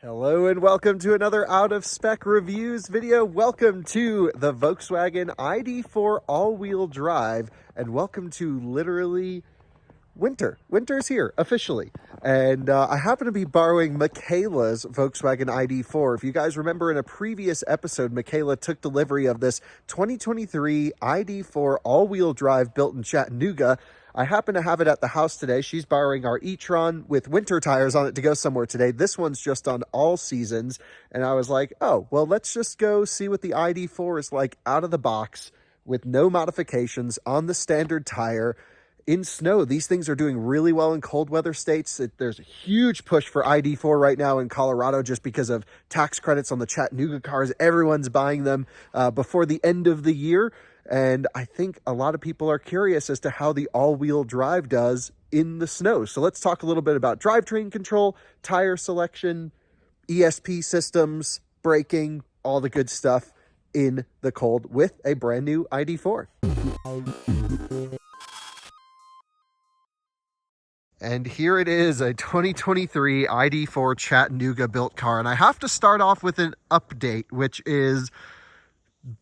Hello and welcome to another Out of Spec Reviews video. Welcome to the Volkswagen ID.4 all-wheel drive, and welcome to literally winter. Winter's here, officially. And I happen to be borrowing Michaela's Volkswagen ID.4. If you guys remember in a previous episode, Michaela took delivery of this 2023 ID.4 all-wheel drive built in Chattanooga. I happen to have it at the house today. She's borrowing our e-tron with winter tires on it to go somewhere today. This one's just on all seasons. And I was like, oh, well, let's just go see what the ID.4 is like out of the box with no modifications on the standard tire. In snow, these things are doing really well in cold weather states. There's a huge push for ID.4 right now in Colorado just because of tax credits on the Chattanooga cars. Everyone's buying them before the end of the year. And I think a lot of people are curious as to how the all-wheel drive does in the snow. So let's talk a little bit about drivetrain control, tire selection, ESP systems, braking, all the good stuff in the cold with a brand new ID.4. And here it is, a 2023 ID.4 Chattanooga built car. And I have to start off with an update, which is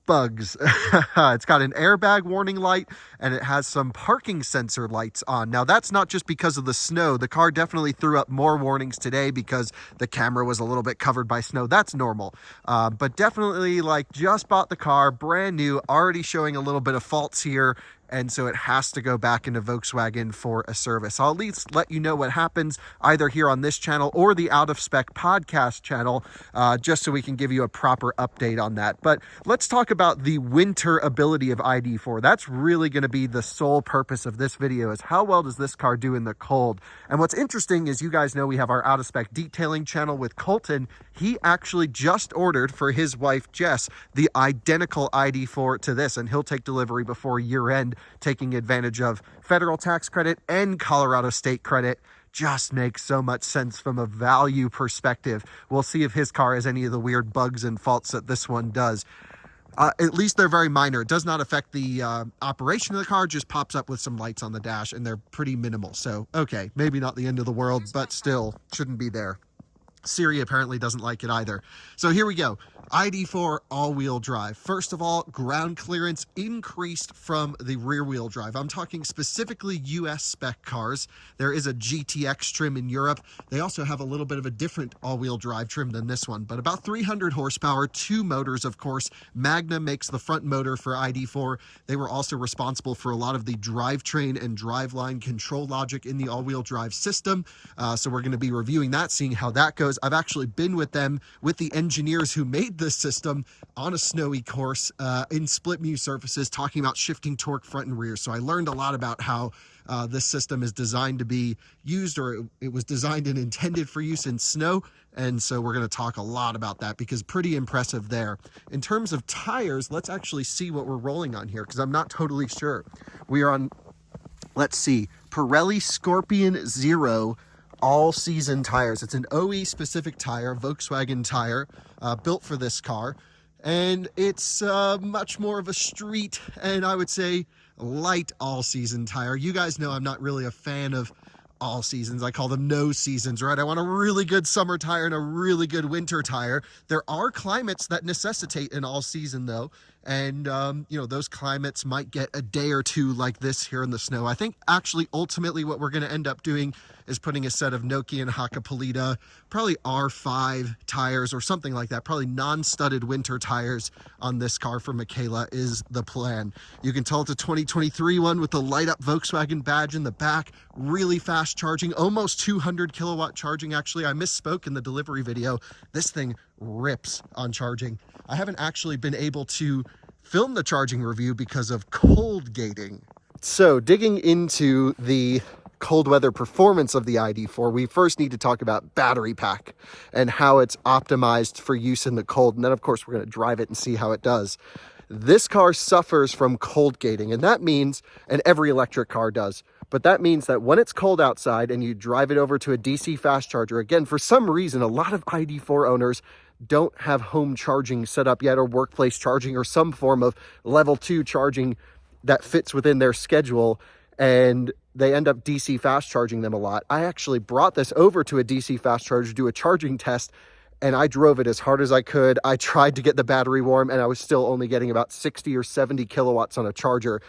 bugs. It's got an airbag warning light and it has some parking sensor lights on. Now that's not just because of the snow. The car definitely threw up more warnings today because the camera was a little bit covered by snow. That's normal. But definitely, like, just bought the car, brand new, already showing a little bit of faults here. And so it has to go back into Volkswagen for a service. I'll at least let you know what happens either here on this channel or the Out of Spec podcast channel, just so we can give you a proper update on that. But let's talk about the winter ability of ID.4. That's really going to be the sole purpose of this video, is how well does this car do in the cold? And what's interesting is, you guys know we have our Out of Spec detailing channel with Colton. He actually just ordered for his wife, Jess, the identical ID.4 to this, and he'll take delivery before year end, taking advantage of federal tax credit and Colorado state credit. Just makes so much sense from a value perspective. We'll see if his car has any of the weird bugs and faults that this one does. At least they're very minor. It does not affect the operation of the car, just pops up with some lights on the dash, and they're pretty minimal. So, okay, maybe not the end of the world, but still shouldn't be there. Siri apparently doesn't like it either. So here we go. ID.4 all-wheel drive. First of all, ground clearance increased from the rear-wheel drive. I'm talking specifically US spec cars. There is a GTX trim in Europe. They also have a little bit of a different all-wheel drive trim than this one, but about 300 horsepower, two motors, of course. Magna makes the front motor for ID.4. They were also responsible for a lot of the drivetrain and driveline control logic in the all-wheel drive system. So we're going to be reviewing that, seeing how that goes. I've actually been with them, with the engineers who made this system, on a snowy course in split mu surfaces, talking about shifting torque front and rear. So I learned a lot about how this system is designed to be used, or it was designed and intended for use in snow. And so we're going to talk a lot about that, because pretty impressive there. In terms of tires, let's actually see what we're rolling on here, because I'm not totally sure. We are on, let's see, Pirelli Scorpion Zero all-season tires. It's an OE specific tire, Volkswagen tire, built for this car, and it's much more of a street and, I would say, light all-season tire. You guys know I'm not really a fan of all seasons. I call them no seasons, right? I want a really good summer tire and a really good winter tire. There are climates that necessitate an all season though. And, you know, those climates might get a day or two like this here in the snow. I think actually ultimately what we're going to end up doing is putting a set of Nokian Hakkapeliitta, probably R5 tires or something like that, probably non-studded winter tires on this car for Michaela is the plan. You can tell it's a 2023 one with the light up Volkswagen badge in the back, really fast charging, almost 200 kilowatt charging. Actually, I misspoke in the delivery video. This thing rips on charging. I haven't actually been able to film the charging review because of cold gating. So digging into the cold weather performance of the ID.4, we first need to talk about battery pack and how it's optimized for use in the cold. And then of course we're going to drive it and see how it does. This car suffers from cold gating, and that means, and every electric car does, but that means that when it's cold outside and you drive it over to a DC fast charger, again, for some reason, a lot of ID.4 owners don't have home charging set up yet, or workplace charging, or some form of level 2 charging that fits within their schedule, and they end up DC fast charging them a lot. I actually brought this over to a DC fast charger to do a charging test, and I drove it as hard as I could. I tried to get the battery warm, and I was still only getting about 60 or 70 kilowatts on a charger.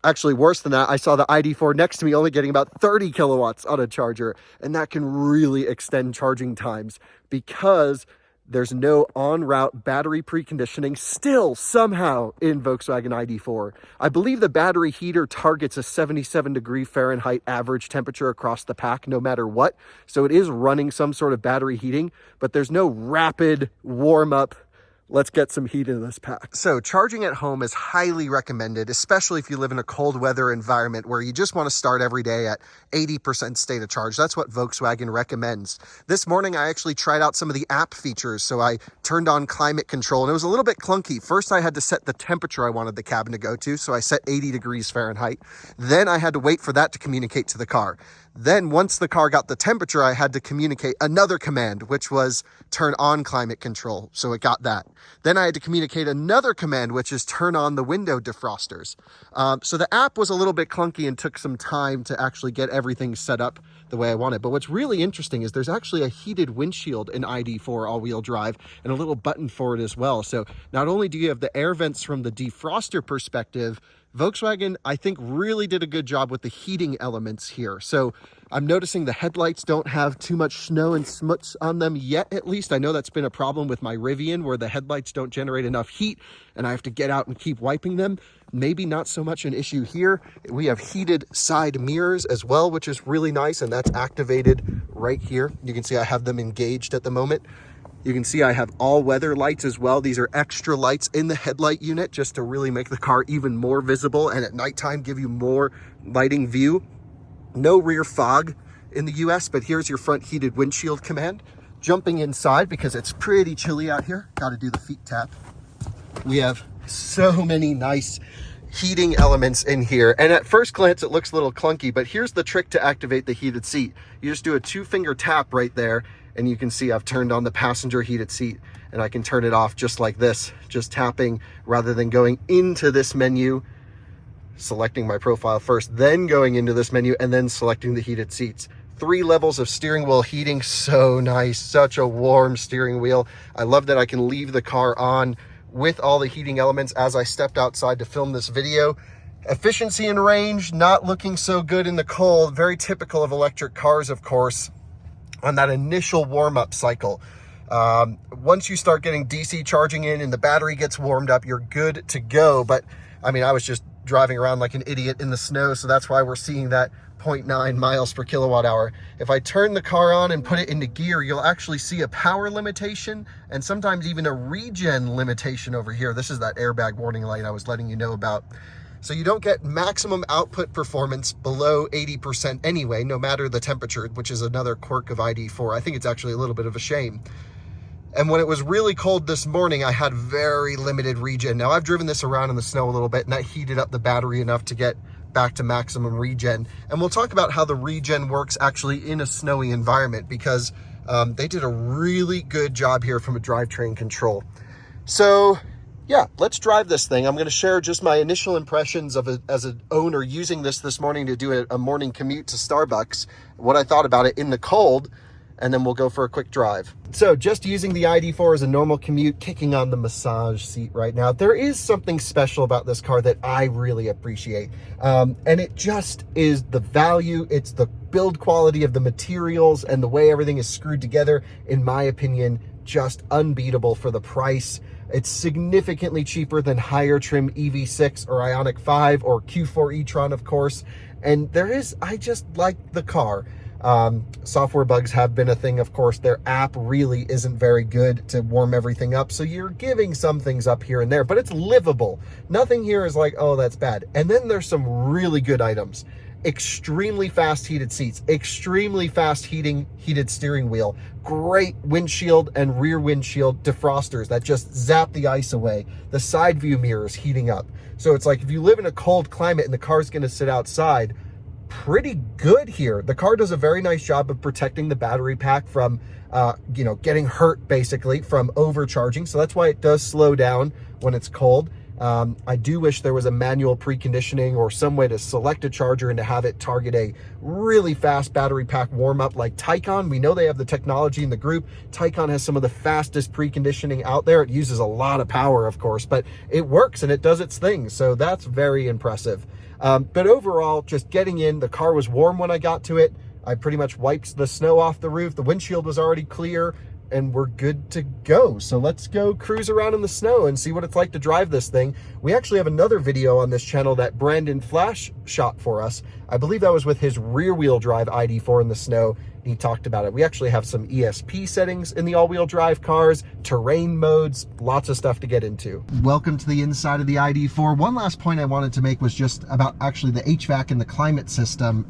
Actually, worse than that, I saw the ID.4 next to me only getting about 30 kilowatts on a charger, and that can really extend charging times because there's no on-route battery preconditioning still somehow in Volkswagen ID.4. I believe the battery heater targets a 77-degree Fahrenheit average temperature across the pack no matter what, so it is running some sort of battery heating, but there's no rapid warm-up. Let's get some heat into this pack. So charging at home is highly recommended, especially if you live in a cold weather environment where you just want to start every day at 80% state of charge. That's what Volkswagen recommends. This morning, I actually tried out some of the app features. So I turned on climate control, and it was a little bit clunky. First, I had to set the temperature I wanted the cabin to go to. So I set 80 degrees Fahrenheit. Then I had to wait for that to communicate to the car. Then once the car got the temperature, I had to communicate another command, which was turn on climate control. So it got that. Then I had to communicate another command, which is turn on the window defrosters. So the app was a little bit clunky and took some time to actually get everything set up the way I wanted. But what's really interesting is there's actually a heated windshield in ID.4 all-wheel drive and a little button for it as well. So not only do you have the air vents from the defroster perspective, Volkswagen, I think, really did a good job with the heating elements here. So I'm noticing the headlights don't have too much snow and smuts on them yet, at least. I know that's been a problem with my Rivian, where the headlights don't generate enough heat and I have to get out and keep wiping them. Maybe not so much an issue here. We have heated side mirrors as well, which is really nice, and that's activated right here. You can see I have them engaged at the moment. You can see I have all-weather lights as well. These are extra lights in the headlight unit just to really make the car even more visible, and at nighttime give you more lighting view. No rear fog in the US, but here's your front heated windshield command. Jumping inside because it's pretty chilly out here. Got to do the feet tap. We have so many nice heating elements in here, and at first glance it looks a little clunky, but here's the trick to activate the heated seat. You just do a 2-finger tap right there, and you can see I've turned on the passenger heated seat, and I can turn it off just like this, just tapping rather than going into this menu, selecting my profile first, then going into this menu, and then selecting the heated seats. 3 levels of steering wheel heating, so nice, such a warm steering wheel. I love that I can leave the car on with all the heating elements as I stepped outside to film this video. Efficiency and range, not looking so good in the cold, very typical of electric cars, of course. On that initial warm-up cycle. Once you start getting DC charging in and the battery gets warmed up, you're good to go. But I mean, I was just driving around like an idiot in the snow, so that's why we're seeing that 0.9 miles per kilowatt hour. If I turn the car on and put it into gear, you'll actually see a power limitation and sometimes even a regen limitation over here. This is that airbag warning light I was letting you know about. So you don't get maximum output performance below 80% anyway, no matter the temperature, which is another quirk of ID.4. I think it's actually a little bit of a shame. And when it was really cold this morning, I had very limited regen. Now, I've driven this around in the snow a little bit, and that heated up the battery enough to get back to maximum regen. And we'll talk about how the regen works actually in a snowy environment, because they did a really good job here from a drivetrain control. So yeah, let's drive this thing. I'm going to share just my initial impressions of it as an owner using this morning to do a morning commute to Starbucks, what I thought about it in the cold, and then we'll go for a quick drive. So just using the ID.4 as a normal commute, kicking on the massage seat right now. There is something special about this car that I really appreciate. And it just is the value. It's the build quality of the materials and the way everything is screwed together. In my opinion, just unbeatable for the price. It's significantly cheaper than higher trim EV6 or Ioniq 5 or Q4 e-tron, of course. And I just like the car. Software bugs have been a thing, of course. Their app really isn't very good to warm everything up. So you're giving some things up here and there, but it's livable. Nothing here is like, oh, that's bad. And then there's some really good items. Extremely fast heated seats, extremely fast heated steering wheel, great windshield and rear windshield defrosters that just zap the ice away. The side view mirrors heating up. So it's like if you live in a cold climate and the car's going to sit outside, pretty good here. The car does a very nice job of protecting the battery pack from, getting hurt basically from overcharging. So that's why it does slow down when it's cold. I do wish there was a manual preconditioning or some way to select a charger and to have it target a really fast battery pack warm up like Taycan. We know they have the technology in the group. Taycan has some of the fastest preconditioning out there. It uses a lot of power, of course, but it works and it does its thing. So that's very impressive. But overall, just getting in, the car was warm when I got to it. I pretty much wiped the snow off the roof. The windshield was already clear and we're good to go. So let's go cruise around in the snow and see what it's like to drive this thing. We actually have another video on this channel that Brandon Flash shot for us. I believe that was with his rear wheel drive ID.4 in the snow. He talked about it. We actually have some ESP settings in the all-wheel drive cars, terrain modes, lots of stuff to get into. Welcome to the inside of the ID.4. One last point I wanted to make was just about actually the HVAC and the climate system.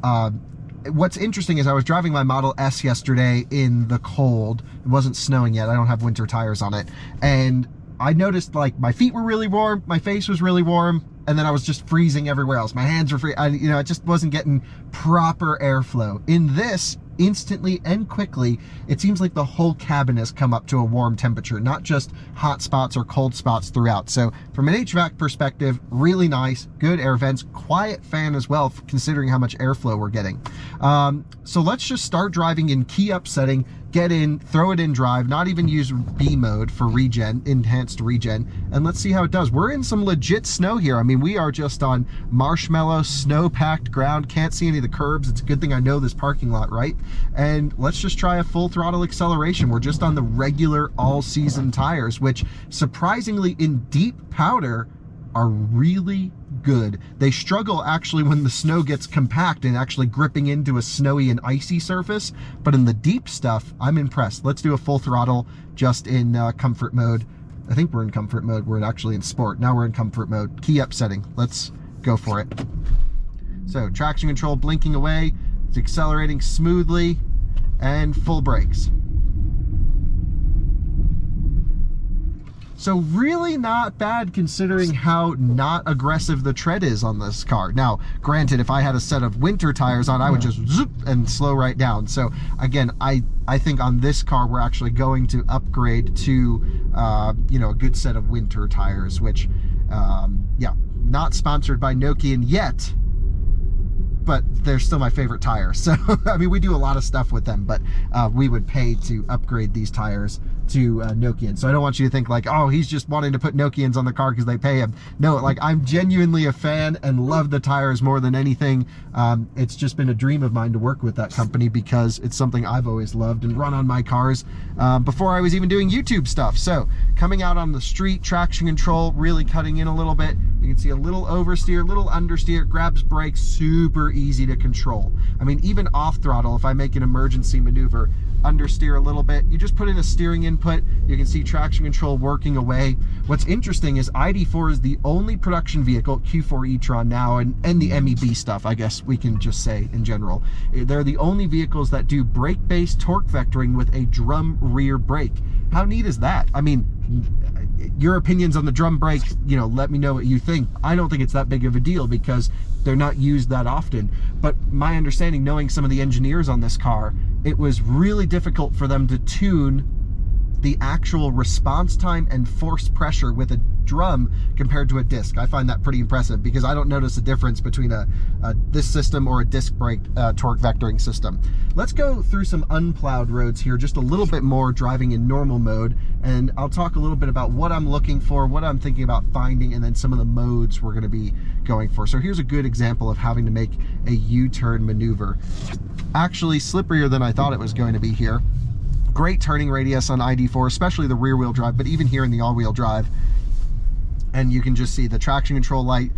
What's interesting is I was driving my Model S yesterday in the cold. It wasn't snowing yet. I don't have winter tires on it. And I noticed like my feet were really warm, my face was really warm, and then I was just freezing everywhere else. My hands were free. I just wasn't getting proper airflow. In this, instantly and quickly, it seems like the whole cabin has come up to a warm temperature, not just hot spots or cold spots throughout. So from an HVAC perspective, really nice, good air vents, quiet fan as well, considering how much airflow we're getting. So let's just start driving in key up setting, get in, throw it in drive, not even use B mode for regen, enhanced regen, and let's see how it does. We're in some legit snow here. I mean, we are just on marshmallow, snow-packed ground, can't see any of the curbs. It's a good thing I know this parking lot, right? And let's just try a full throttle acceleration. We're just on the regular all-season tires, which surprisingly in deep powder are really good. They struggle actually when the snow gets compact and actually gripping into a snowy and icy surface, but in the deep stuff, I'm impressed. Let's do a full throttle just in comfort mode. I think we're in comfort mode. We're actually in sport. Now we're in comfort mode. Key up setting. Let's go for it. So traction control blinking away. It's accelerating smoothly and full brakes. So really not bad considering how not aggressive the tread is on this car. Now, granted, if I had a set of winter tires on, I would just zoop and slow right down. So again, I think on this car, we're actually going to upgrade to, you know, a good set of winter tires, which, yeah, not sponsored by Nokian yet, but they're still my favorite tire. So, I mean, we do a lot of stuff with them, but we would pay to upgrade these tires to Nokian. So I don't want you to think like, oh, he's just wanting to put Nokians on the car because they pay him. No, like I'm genuinely a fan and love the tires more than anything. It's just been a dream of mine to work with that company because it's something I've always loved and run on my cars before I was even doing YouTube stuff. So coming out on the street, traction control, really cutting in a little bit. You can see a little oversteer, little understeer, grabs brakes, super easy to control. I mean, even off throttle, if I make an emergency maneuver, understeer a little bit, you just put in a steering input, you can see traction control working away. What's interesting is ID.4 is the only production vehicle, Q4 e-tron now, and the MEB stuff, I guess we can just say in general. They're the only vehicles that do brake-based torque vectoring with a drum rear brake. How neat is that? I mean, your opinions on the drum brake, you know, let me know what you think. I don't think it's that big of a deal because they're not used that often. But my understanding, knowing some of the engineers on this car, it was really difficult for them to tune the actual response time and force pressure with a drum compared to a disc. I find that pretty impressive because I don't notice a difference between this system or a disc brake torque vectoring system. Let's go through some unplowed roads here, just a little bit more driving in normal mode, and I'll talk a little bit about what I'm looking for, what I'm thinking about finding, and then some of the modes we're going to be going for. So here's a good example of having to make a U-turn maneuver. Actually slipperier than I thought it was going to be here. Great turning radius on ID.4, especially the rear wheel drive, but even here in the all-wheel drive. And you can just see the traction control light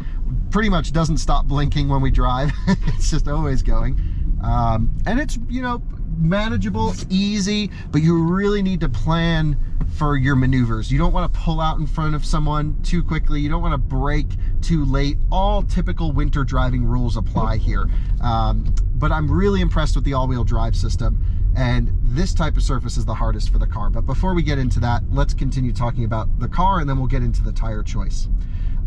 pretty much doesn't stop blinking when we drive. It's just always going. And it's, you know, manageable, easy, but you really need to plan for your maneuvers. You don't want to pull out in front of someone too quickly. You don't want to brake too late. All typical winter driving rules apply here. But I'm really impressed with the all-wheel drive system. And this type of surface is the hardest for the car. But before we get into that, let's continue talking about the car and then we'll get into the tire choice.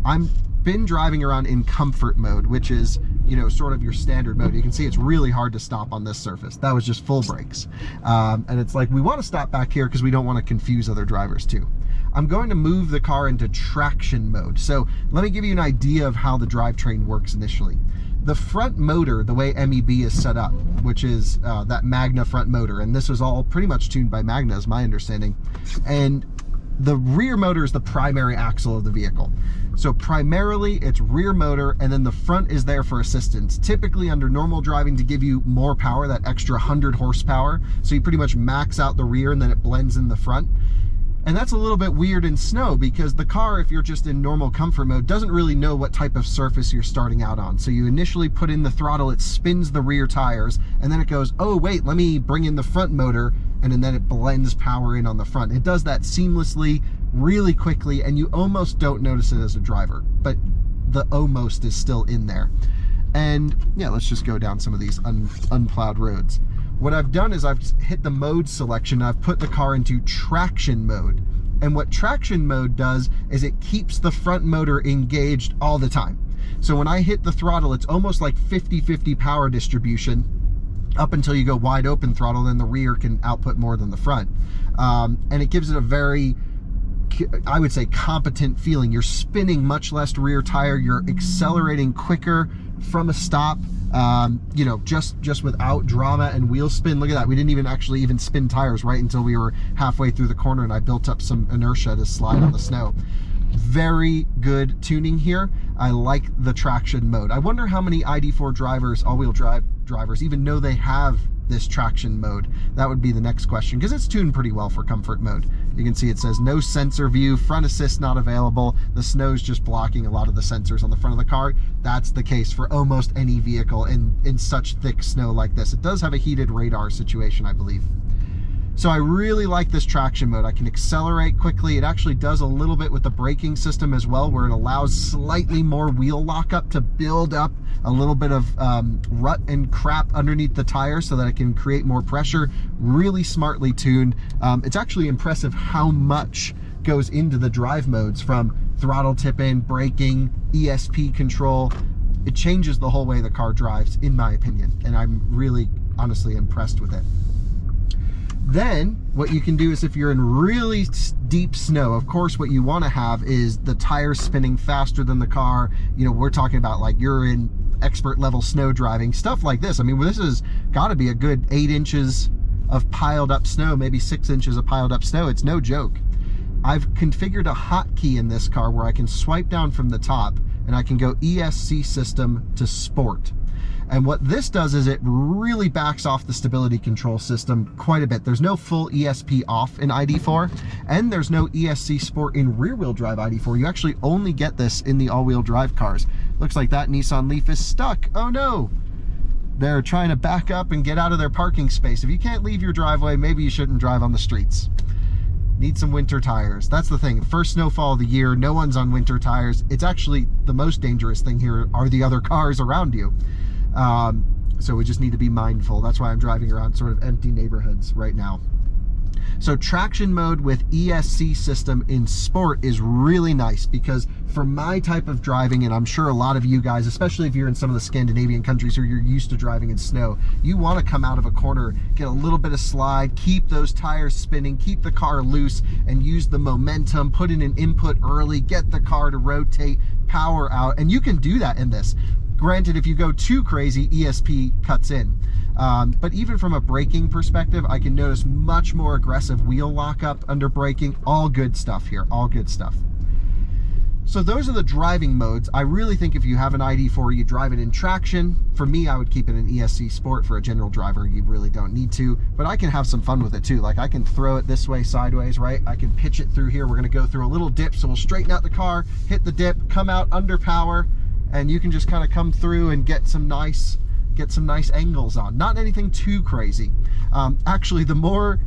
I'm been driving around in comfort mode, which is, you know, sort of your standard mode. You can see it's really hard to stop on this surface. That was just full brakes. And it's like, we want to stop back here because we don't want to confuse other drivers too. I'm going to move the car into traction mode. So let me give you an idea of how the drivetrain works initially. The front motor, the way MEB is set up, which is that Magna front motor, and this was all pretty much tuned by Magna is my understanding, and the rear motor is the primary axle of the vehicle. So primarily it's rear motor, and then the front is there for assistance, typically under normal driving to give you more power, that extra 100 horsepower. So you pretty much max out the rear and then it blends in the front. And that's a little bit weird in snow because the car, if you're just in normal comfort mode, doesn't really know what type of surface you're starting out on. So you initially put in the throttle, it spins the rear tires, and then it goes, oh wait, let me bring in the front motor, and then it blends power in on the front. It does that seamlessly, really quickly, and you almost don't notice it as a driver, but the almost is still in there. And yeah, let's just go down some of these unplowed roads. What I've done is I've hit the mode selection. I've put the car into traction mode. And what traction mode does is it keeps the front motor engaged all the time. So when I hit the throttle, it's almost like 50-50 power distribution up until you go wide open throttle, then the rear can output more than the front. And it gives it a very, I would say, competent feeling. You're spinning much less rear tire. You're accelerating quicker from a stop. You know, just without drama and wheel spin. Look at that. We didn't actually spin tires right until we were halfway through the corner and I built up some inertia to slide on the snow. Very good tuning here. I like the traction mode. I wonder how many ID.4 drivers, all-wheel drive drivers, even know they have this traction mode. That would be the next question, because it's tuned pretty well for comfort mode. You can see it says no sensor view, front assist not available. The snow's just blocking a lot of the sensors on the front of the car. That's the case for almost any vehicle in such thick snow like this. It does have a heated radar situation, I believe. So I really like this traction mode. I can accelerate quickly. It actually does a little bit with the braking system as well, where it allows slightly more wheel lockup to build up a little bit of rut and crap underneath the tire so that it can create more pressure. Really smartly tuned. It's actually impressive how much goes into the drive modes, from throttle tip-in, braking, ESP control. It changes the whole way the car drives, in my opinion, and I'm really honestly impressed with it. Then what you can do is, if you're in really deep snow, of course what you want to have is the tires spinning faster than the car. You know, we're talking about like you're in expert level snow driving, stuff like this. I mean, this has got to be a good 8 inches of piled up snow, maybe 6 inches of piled up snow. It's no joke. I've configured a hotkey in this car where I can swipe down from the top and I can go ESC system to sport. And what this does is it really backs off the stability control system quite a bit. There's no full ESP off in ID.4, and there's no ESC Sport in rear-wheel drive ID.4. You actually only get this in the all-wheel drive cars. Looks like that Nissan Leaf is stuck. Oh no! They're trying to back up and get out of their parking space. If you can't leave your driveway, maybe you shouldn't drive on the streets. Need some winter tires. That's the thing. First snowfall of the year, no one's on winter tires. It's actually the most dangerous thing here are the other cars around you. So we just need to be mindful. That's why I'm driving around sort of empty neighborhoods right now. So traction mode with ESC system in sport is really nice, because for my type of driving, and I'm sure a lot of you guys, especially if you're in some of the Scandinavian countries where you're used to driving in snow, you want to come out of a corner, get a little bit of slide, keep those tires spinning, keep the car loose, and use the momentum, put in an input early, get the car to rotate, power out, and you can do that in this. Granted, if you go too crazy, ESP cuts in. But even from a braking perspective, I can notice much more aggressive wheel lockup under braking. All good stuff here, all good stuff. So those are the driving modes. I really think if you have an ID.4, you drive it in traction. For me, I would keep it in ESC Sport. For a general driver, you really don't need to. But I can have some fun with it too. Like I can throw it this way, sideways, right? I can pitch it through here. We're gonna go through a little dip, so we'll straighten out the car, hit the dip, come out under power, and you can just kind of come through and get some nice angles on. Not anything too crazy. Actually, the more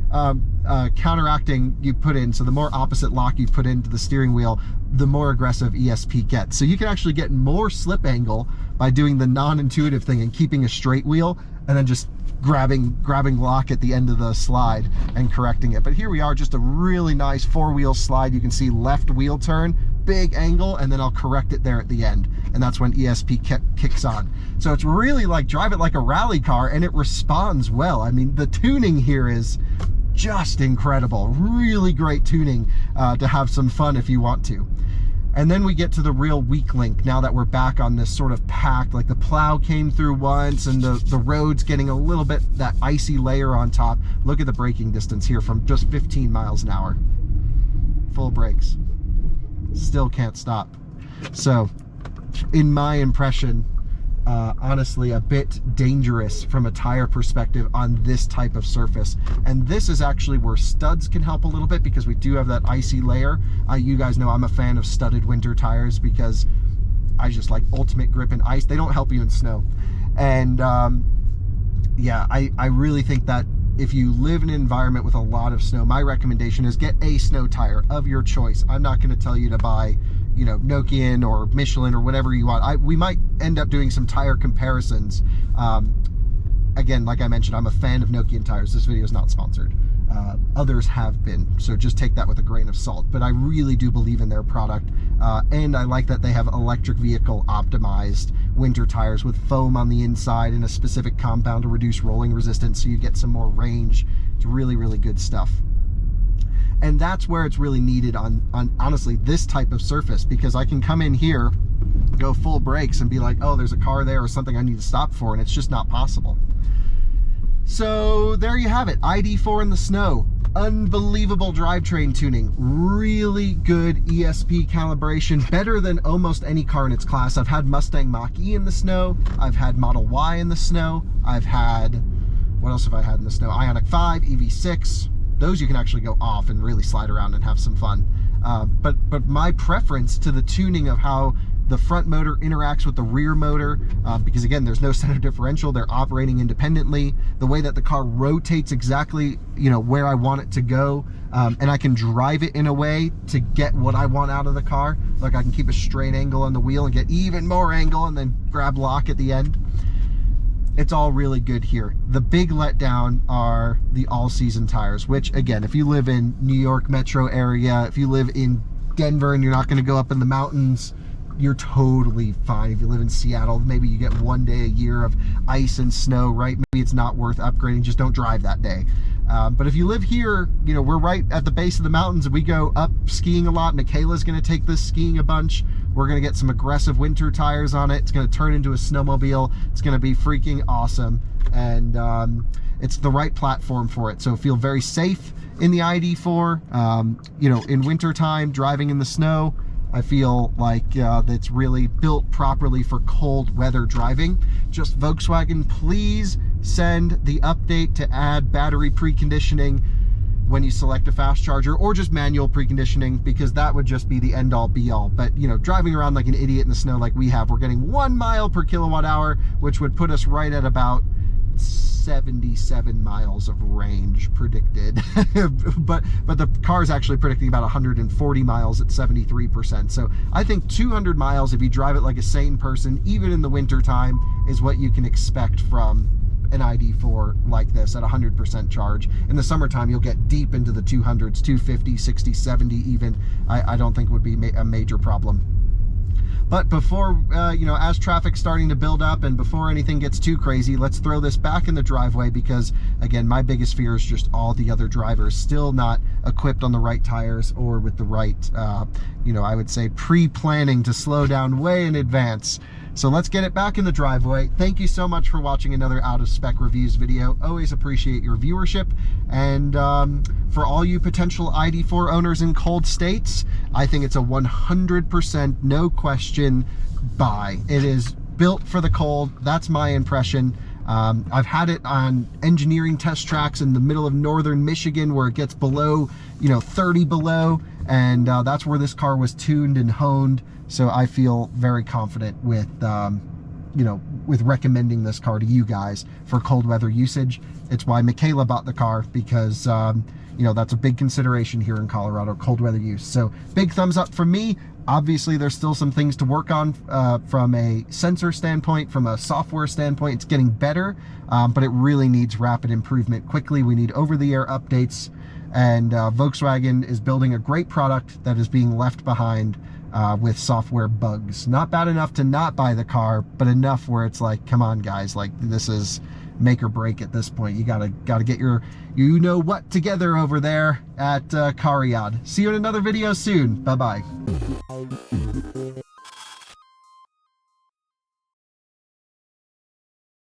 counteracting you put in, so the more opposite lock you put into the steering wheel, the more aggressive ESP gets. So you can actually get more slip angle by doing the non-intuitive thing and keeping a straight wheel, and then just grabbing lock at the end of the slide and correcting it. But here we are, just a really nice 4-wheel slide. You can see left wheel turn, big angle, and then I'll correct it there at the end, and that's when ESP kicks on. So it's really like drive it like a rally car, and it responds well. I mean, the tuning here is just incredible. Really great tuning. to have some fun if you want to. And then we get to the real weak link now that we're back on this sort of pack. Like the plow came through once and the road's getting a little bit that icy layer on top. Look at the braking distance here from just 15 miles an hour. Full brakes. Still can't stop. So in my impression, honestly a bit dangerous from a tire perspective on this type of surface. And this is actually where studs can help a little bit, because we do have that icy layer. You guys know I'm a fan of studded winter tires because I just like ultimate grip in ice. They don't help you in snow. And yeah, I really think that if you live in an environment with a lot of snow, my recommendation is get a snow tire of your choice. I'm not going to tell you to buy, you know, Nokian or Michelin or whatever you want. We might end up doing some tire comparisons. Again, like I mentioned, I'm a fan of Nokian tires. This video is not sponsored. Others have been, so just take that with a grain of salt. But I really do believe in their product, and I like that they have electric vehicle optimized winter tires with foam on the inside and a specific compound to reduce rolling resistance, so you get some more range. It's really, really good stuff. And that's where it's really needed on honestly this type of surface, because I can come in here, go full brakes and be like, oh, there's a car there or something I need to stop for, and it's just not possible. So there you have it, ID.4 in the snow. Unbelievable drivetrain tuning, really good ESP calibration, better than almost any car in its class. I've had Mustang Mach-E in the snow, I've had Model Y in the snow, I've had, what else have I had in the snow? Ioniq 5, EV6, those you can actually go off and really slide around and have some fun. But my preference to the tuning of how the front motor interacts with the rear motor, because again, there's no center differential, they're operating independently, the way that the car rotates exactly, you know, where I want it to go, and I can drive it in a way to get what I want out of the car. Like I can keep a straight angle on the wheel and get even more angle and then grab lock at the end. It's all really good here. The big letdown are the all-season tires, which again, if you live in New York metro area, if you live in Denver and you're not going to go up in the mountains, you're totally fine. If you live in Seattle, maybe you get one day a year of ice and snow, right? Maybe it's not worth upgrading, just don't drive that day. But if you live here, you know, we're right at the base of the mountains and we go up skiing a lot. Michaela's gonna take this skiing a bunch. We're gonna get some aggressive winter tires on it. It's gonna turn into a snowmobile. It's gonna be freaking awesome. And it's the right platform for it. So feel very safe in the ID.4. You know, in wintertime, driving in the snow, I feel like it's really built properly for cold weather driving. Just Volkswagen, please send the update to add battery preconditioning when you select a fast charger, or just manual preconditioning, because that would just be the end all be all. But you know, driving around like an idiot in the snow like we have, we're getting 1 mile per kilowatt hour, which would put us right at about 77 miles of range predicted. but the car is actually predicting about 140 miles at 73%. So I think 200 miles, if you drive it like a sane person, even in the winter time, is what you can expect from an ID.4 like this at 100% charge. In the summertime, you'll get deep into the 200s, 250, 60, 70 even. I don't think would be a major problem. But before, you know, as traffic's starting to build up and before anything gets too crazy, let's throw this back in the driveway, because again, my biggest fear is just all the other drivers still not equipped on the right tires or with the right, you know, I would say pre-planning to slow down way in advance. So let's get it back in the driveway. Thank you so much for watching another Out of Spec Reviews video. Always appreciate your viewership. And for all you potential ID.4 owners in cold states, I think it's a 100% no question buy. It is built for the cold. That's my impression. I've had it on engineering test tracks in the middle of northern Michigan where it gets below, you know, 30 below. And that's where this car was tuned and honed. So I feel very confident with, you know, with recommending this car to you guys for cold weather usage. It's why Michaela bought the car, because, you know, that's a big consideration here in Colorado, cold weather use. So big thumbs up from me. Obviously, there's still some things to work on from a sensor standpoint, from a software standpoint. It's getting better, but it really needs rapid improvement quickly. We need over-the-air updates, and Volkswagen is building a great product that is being left behind with software bugs. Not bad enough to not buy the car, but enough where it's like, come on guys, like this is make or break at this point. You gotta get your you know what together over there at Car Yard. See you in another video soon. Bye bye.